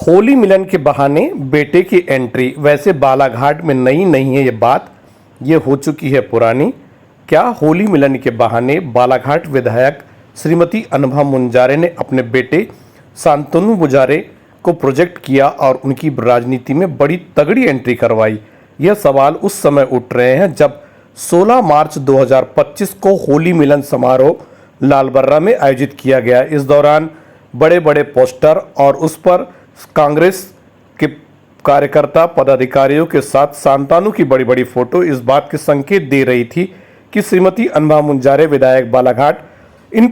होली मिलन के बहाने बेटे की एंट्री। वैसे बालाघाट में नई नहीं है ये बात, ये हो चुकी है पुरानी। क्या होली मिलन के बहाने बालाघाट विधायक श्रीमती अनुभा मुंजारे ने अपने बेटे शांतनु मुंजारे को प्रोजेक्ट किया और उनकी राजनीति में बड़ी तगड़ी एंट्री करवाई? यह सवाल उस समय उठ रहे हैं जब 16 मार्च 2025 को होली मिलन समारोह लालबर्रा में आयोजित किया गया। इस दौरान बड़े बड़े पोस्टर और उस पर कांग्रेस के कार्यकर्ता पदाधिकारियों के साथ शांतनु की बड़ी बड़ी फोटो इस बात के संकेत दे रही थी कि श्रीमती अनुभा मुंजारे विधायक बालाघाट इन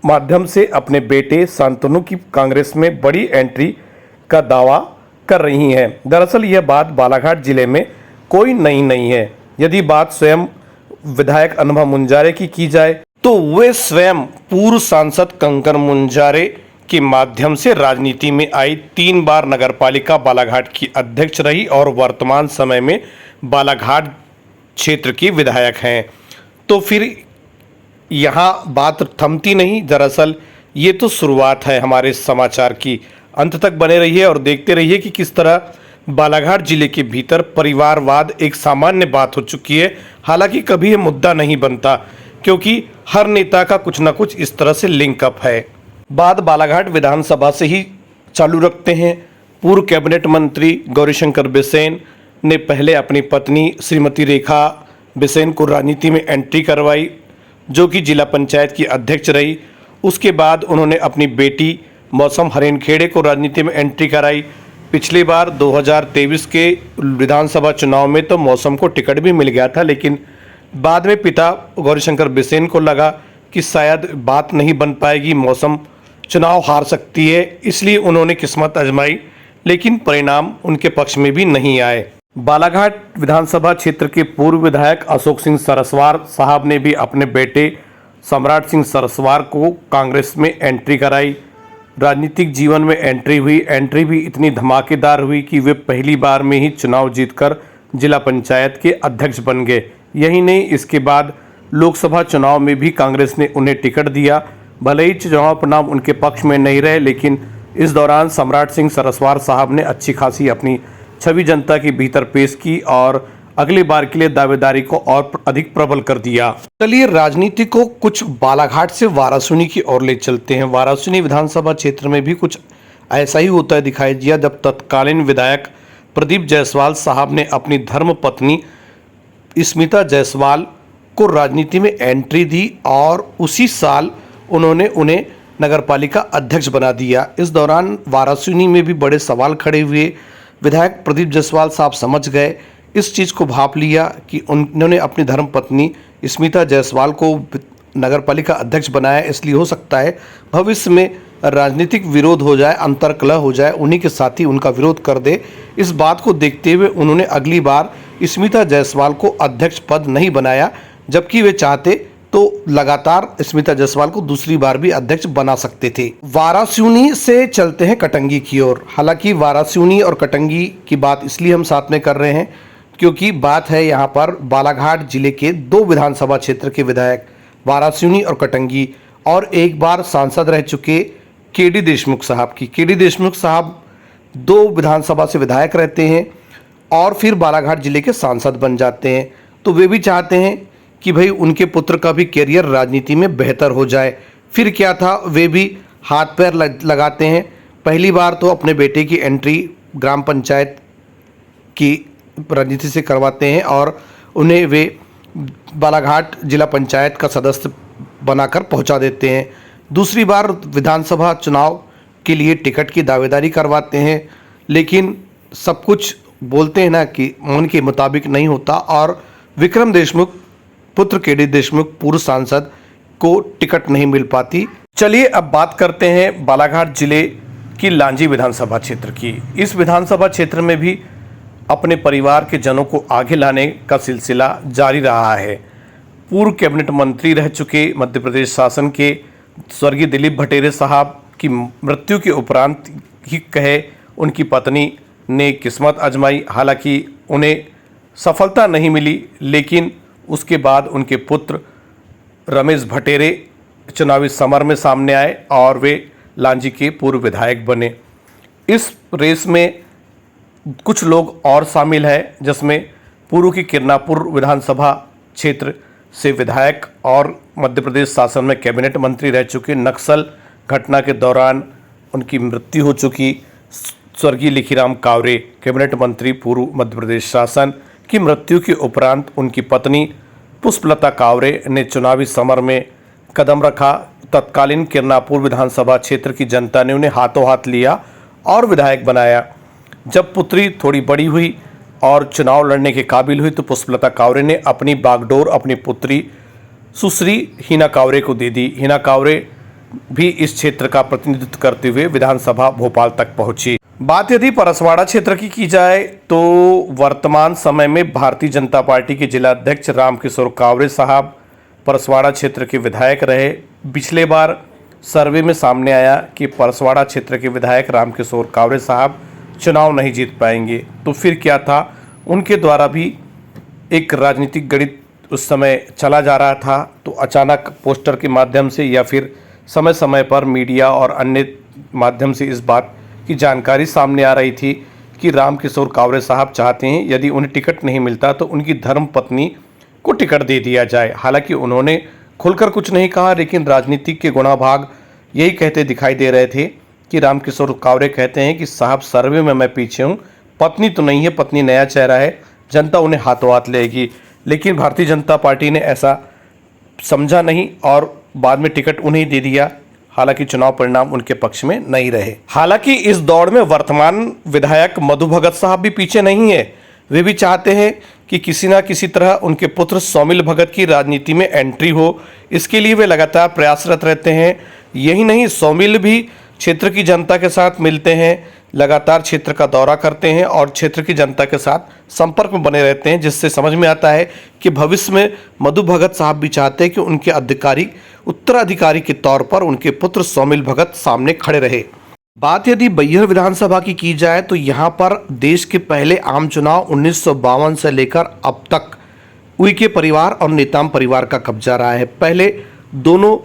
माध्यम से अपने बेटे शांतनु की कांग्रेस में बड़ी एंट्री का दावा कर रही हैं। दरअसल यह बात बालाघाट जिले में कोई नई नहीं है। यदि बात स्वयं विधायक अनुभा मुंजारे की जाए तो वे स्वयं पूर्व सांसद कंकर मुंजारे के माध्यम से राजनीति में आई, 3 बार नगरपालिका बालाघाट की अध्यक्ष रही और वर्तमान समय में बालाघाट क्षेत्र की विधायक हैं। तो फिर यहाँ बात थमती नहीं। दरअसल ये तो शुरुआत है हमारे समाचार की। अंत तक बने रहिए और देखते रहिए कि किस तरह बालाघाट जिले के भीतर परिवारवाद एक सामान्य बात हो चुकी है। हालांकि कभी ये मुद्दा नहीं बनता क्योंकि हर नेता का कुछ ना कुछ इस तरह से लिंकअप है। बात बालाघाट विधानसभा से ही चालू रखते हैं। पूर्व कैबिनेट मंत्री गौरीशंकर बिसेन ने पहले अपनी पत्नी श्रीमती रेखा बिसेन को राजनीति में एंट्री करवाई, जो कि जिला पंचायत की अध्यक्ष रही। उसके बाद उन्होंने अपनी बेटी मौसम हरेनखेड़े को राजनीति में एंट्री कराई। पिछली बार 2023 के विधानसभा चुनाव में तो मौसम को टिकट भी मिल गया था, लेकिन बाद में पिता गौरीशंकर बिसेन को लगा कि शायद बात नहीं बन पाएगी, मौसम चुनाव हार सकती है, इसलिए उन्होंने किस्मत आजमाई, लेकिन परिणाम उनके पक्ष में भी नहीं आए। बालाघाट विधानसभा क्षेत्र के पूर्व विधायक अशोक सिंह सरस्वार साहब ने भी अपने बेटे सम्राट सिंह सरस्वार को कांग्रेस में एंट्री कराई। राजनीतिक जीवन में एंट्री हुई। एंट्री भी इतनी धमाकेदार हुई कि वे पहली बार में ही चुनाव जीतकर जिला पंचायत के अध्यक्ष बन गए। यही नहीं, इसके बाद लोकसभा चुनाव में भी कांग्रेस ने उन्हें टिकट दिया। भले ही चुनाव परिणाम उनके पक्ष में नहीं रहे, लेकिन इस दौरान सम्राट सिंह सरस्वार साहब ने अच्छी खासी अपनी छवि जनता के भीतर पेश की और अगली बार के लिए दावेदारी को और अधिक प्रबल कर दिया। चलिए राजनीति को कुछ बालाघाट से वाराणसी की ओर ले चलते हैं। वाराणसी विधानसभा क्षेत्र में भी कुछ ऐसा ही होता है दिखाई दिया, जब तत्कालीन विधायक प्रदीप जायसवाल साहब ने अपनी धर्म पत्नी स्मिता जायसवाल को राजनीति में एंट्री दी और उसी साल उन्होंने उन्हें नगरपालिका अध्यक्ष बना दिया। इस दौरान वाराणसी में भी बड़े सवाल खड़े हुए। विधायक प्रदीप जायसवाल साहब समझ गए, इस चीज़ को भाप लिया कि उन्होंने अपनी धर्मपत्नी स्मिता जायसवाल को नगरपालिका अध्यक्ष बनाया, इसलिए हो सकता है भविष्य में राजनीतिक विरोध हो जाए, अंतर्कलह हो जाए, उन्हीं के साथी उनका विरोध कर दे। इस बात को देखते हुए उन्होंने अगली बार स्मिता जायसवाल को अध्यक्ष पद नहीं बनाया, जबकि वे चाहते तो लगातार स्मिता जायसवाल को दूसरी बार भी अध्यक्ष बना सकते थे। वाराणसी से चलते हैं कटंगी की ओर। हालांकि वाराणसी और कटंगी की बात इसलिए हम साथ में कर रहे हैं क्योंकि बात है यहाँ पर बालाघाट जिले के 2 विधानसभा क्षेत्र के विधायक वाराणसी और कटंगी और एक बार सांसद रह चुके केडी देशमुख साहब की। केडी देशमुख साहब 2 विधानसभा से विधायक रहते हैं और फिर बालाघाट जिले के सांसद बन जाते हैं। तो वे भी चाहते हैं कि भाई उनके पुत्र का भी कैरियर राजनीति में बेहतर हो जाए। फिर क्या था, वे भी हाथ पैर लगाते हैं। पहली बार तो अपने बेटे की एंट्री ग्राम पंचायत की राजनीति से करवाते हैं और उन्हें वे बालाघाट जिला पंचायत का सदस्य बनाकर पहुंचा देते हैं। दूसरी बार विधानसभा चुनाव के लिए टिकट की दावेदारी करवाते हैं, लेकिन सब कुछ बोलते हैं ना कि मन के मुताबिक नहीं होता और विक्रम देशमुख पुत्र केडी देशमुख पूर्व सांसद को टिकट नहीं मिल पाती। चलिए अब बात करते हैं बालाघाट जिले की लांजी विधानसभा क्षेत्र की। इस विधानसभा क्षेत्र में भी अपने परिवार के जनों को आगे लाने का सिलसिला जारी रहा है। पूर्व कैबिनेट मंत्री रह चुके मध्य प्रदेश शासन के स्वर्गीय दिलीप भटेरे साहब की मृत्यु के उपरांत ही कहे उनकी पत्नी ने किस्मत आजमाई। हालांकि उन्हें सफलता नहीं मिली, लेकिन उसके बाद उनके पुत्र रमेश भटेरे चुनावी समर में सामने आए और वे लांजी के पूर्व विधायक बने। इस रेस में कुछ लोग और शामिल हैं, जिसमें पूर्व की किरनापुर विधानसभा क्षेत्र से विधायक और मध्य प्रदेश शासन में कैबिनेट मंत्री रह चुके, नक्सल घटना के दौरान उनकी मृत्यु हो चुकी स्वर्गीय लिखीराम कावरे, कैबिनेट मंत्री पूर्व मध्य प्रदेश शासन की मृत्यु के उपरांत उनकी पत्नी पुष्पलता कावरे ने चुनावी समर में कदम रखा। तत्कालीन किरनापुर विधानसभा क्षेत्र की जनता ने उन्हें हाथों हाथ लिया और विधायक बनाया। जब पुत्री थोड़ी बड़ी हुई और चुनाव लड़ने के काबिल हुई तो पुष्पलता कावरे ने अपनी बागडोर अपनी पुत्री सुश्री हिना कावरे को दे दी। हिना कावरे भी इस क्षेत्र का प्रतिनिधित्व करते हुए विधानसभा भोपाल तक पहुंची। बात यदि परसवाड़ा क्षेत्र की जाए तो वर्तमान समय में भारतीय जनता पार्टी के जिला अध्यक्ष रामकिशोर कावरे साहब परसवाड़ा क्षेत्र के विधायक रहे। पिछले बार सर्वे में सामने आया कि परसवाड़ा क्षेत्र के विधायक रामकिशोर कावरे साहब चुनाव नहीं जीत पाएंगे, तो फिर क्या था, उनके द्वारा भी एक राजनीतिक गणित उस समय चला जा रहा था। तो अचानक पोस्टर के माध्यम से या फिर समय समय पर मीडिया और अन्य माध्यम से इस बात की जानकारी सामने आ रही थी कि रामकिशोर कावरे साहब चाहते हैं यदि उन्हें टिकट नहीं मिलता तो उनकी धर्मपत्नी को टिकट दे दिया जाए। हालांकि उन्होंने खुलकर कुछ नहीं कहा, लेकिन राजनीतिक के गुणाभाग यही कहते दिखाई दे रहे थे कि रामकिशोर कावरे कहते हैं कि साहब सर्वे में मैं पीछे हूँ, पत्नी तो नहीं है, पत्नी नया चेहरा है, जनता उन्हें हाथों हाथ लेगी। लेकिन भारतीय जनता पार्टी ने ऐसा समझा नहीं और बाद में टिकट उन्हें दे दिया। हालांकि चुनाव परिणाम उनके पक्ष में नहीं रहे। हालांकि इस दौड़ में वर्तमान विधायक मधु भगत साहब भी पीछे नहीं है। वे भी चाहते हैं कि किसी न किसी तरह उनके पुत्र सौमिल भगत की राजनीति में एंट्री हो। इसके लिए वे लगातार प्रयासरत रहते हैं। यही नहीं, सौमिल भी क्षेत्र की जनता के साथ मिलते हैं, लगातार क्षेत्र का दौरा करते हैं और क्षेत्र की जनता के साथ संपर्क में बने रहते हैं, जिससे समझ में आता है कि भविष्य में मधु भगत साहब भी चाहते हैं कि उनके उत्तराधिकारी के तौर पर उनके पुत्र सौमिल भगत सामने खड़े रहे। बात यदि बैहर विधानसभा की जाए तो यहाँ पर देश के पहले आम चुनाव 1952 से लेकर अब तक उइके परिवार और नेताम परिवार का कब्जा रहा है। पहले दोनों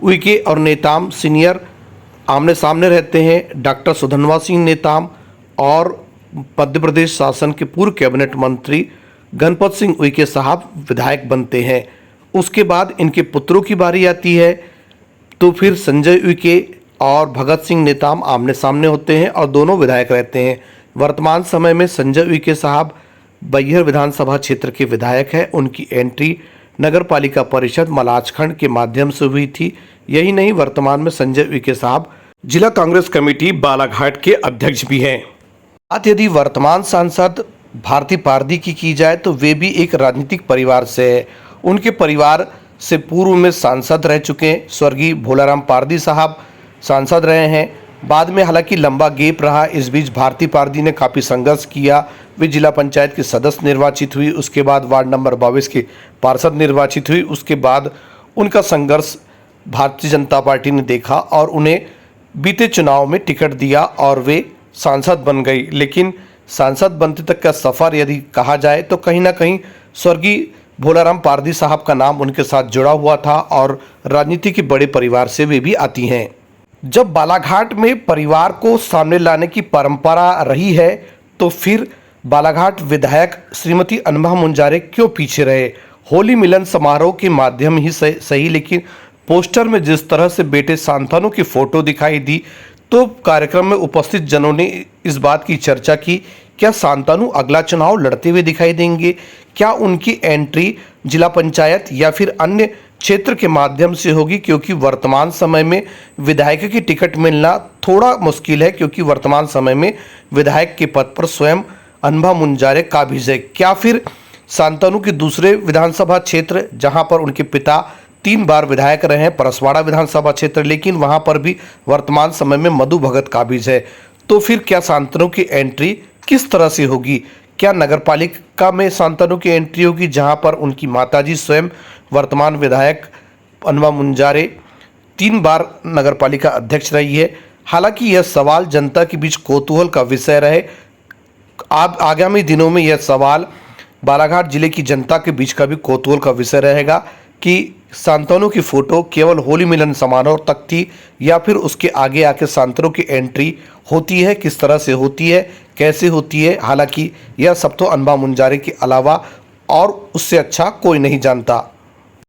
उइके और नेताम सीनियर आमने सामने रहते हैं। डॉक्टर सुधनवा सिंह नेताम और मध्य प्रदेश शासन के पूर्व कैबिनेट मंत्री गणपत सिंह उइके साहब विधायक बनते हैं। उसके बाद इनके पुत्रों की बारी आती है तो फिर संजय उइके और भगत सिंह नेताम आमने सामने होते हैं और दोनों विधायक रहते हैं। वर्तमान समय में संजय उइके साहब बैहर विधानसभा क्षेत्र के विधायक हैं। उनकी एंट्री नगर पालिका परिषद मलाजखंड के माध्यम से हुई थी। यही नहीं, वर्तमान में संजय उइके साहब जिला कांग्रेस कमेटी बालाघाट के अध्यक्ष भी हैं। बात यदि वर्तमान सांसद भारती पारदी की जाए तो वे भी एक राजनीतिक परिवार से है। उनके परिवार से पूर्व में सांसद रह चुके स्वर्गीय भोलाराम पारदी साहब सांसद रहे हैं। बाद में हालांकि लंबा गैप रहा। इस बीच भारती पारदी ने काफ़ी संघर्ष किया। वे जिला पंचायत के सदस्य निर्वाचित हुई, उसके बाद वार्ड नंबर 22 के पार्षद निर्वाचित हुई। उसके बाद उनका संघर्ष भारतीय जनता पार्टी ने देखा और उन्हें बीते चुनाव में टिकट दिया और वे सांसद बन गई। लेकिन सांसद बनते तक का सफ़र यदि कहा जाए तो कहीं ना कहीं स्वर्गीय भोलाराम पारदी साहब का नाम उनके साथ जुड़ा हुआ था और राजनीति के बड़े परिवार से वे भी आती हैं। जब बालाघाट में परिवार को सामने लाने की परंपरा रही है तो फिर बालाघाट विधायक श्रीमती अनबा मुंजारे क्यों पीछे रहे। होली मिलन समारोह के माध्यम ही सही, लेकिन पोस्टर में जिस तरह से बेटे सांतानु की फोटो दिखाई दी तो कार्यक्रम में उपस्थित जनों ने इस बात की चर्चा की, क्या सांतानु अगला चुनाव लड़ते हुए दिखाई देंगे? क्या उनकी एंट्री जिला पंचायत या फिर अन्य क्षेत्र के माध्यम से होगी? क्योंकि वर्तमान समय में विधायक की टिकट मिलना थोड़ा मुश्किल है, क्योंकि वर्तमान समय में विधायक के पद पर स्वयं अनबा मुंजारे काबिज है। क्या फिर सांतानु के दूसरे विधानसभा क्षेत्र जहां पर उनके पिता 3 बार विधायक रहे हैं, परसवाड़ा विधानसभा क्षेत्र, लेकिन वहां पर भी वर्तमान समय में मधु भगत काबिज है, तो फिर क्या सांतानु की एंट्री किस तरह से होगी? क्या नगरपालिका में सांतानु की एंट्री होगी जहां पर उनकी माताजी स्वयं वर्तमान विधायक अनबा मुंजारे 3 बार नगरपालिका अध्यक्ष रही है? हालांकि यह सवाल जनता के बीच कौतूहल का विषय रहे। आगामी दिनों में यह सवाल बालाघाट जिले की जनता के बीच का भी कौतूहल का विषय रहेगा कि शांतनु की फोटो केवल होली मिलन समारोह तक थी या फिर उसके आगे आके शांतनु की एंट्री होती है, किस तरह से होती है, कैसे होती है, हालांकि यह सब तो अनबा मुंजारे के अलावा और उससे अच्छा कोई नहीं जानता।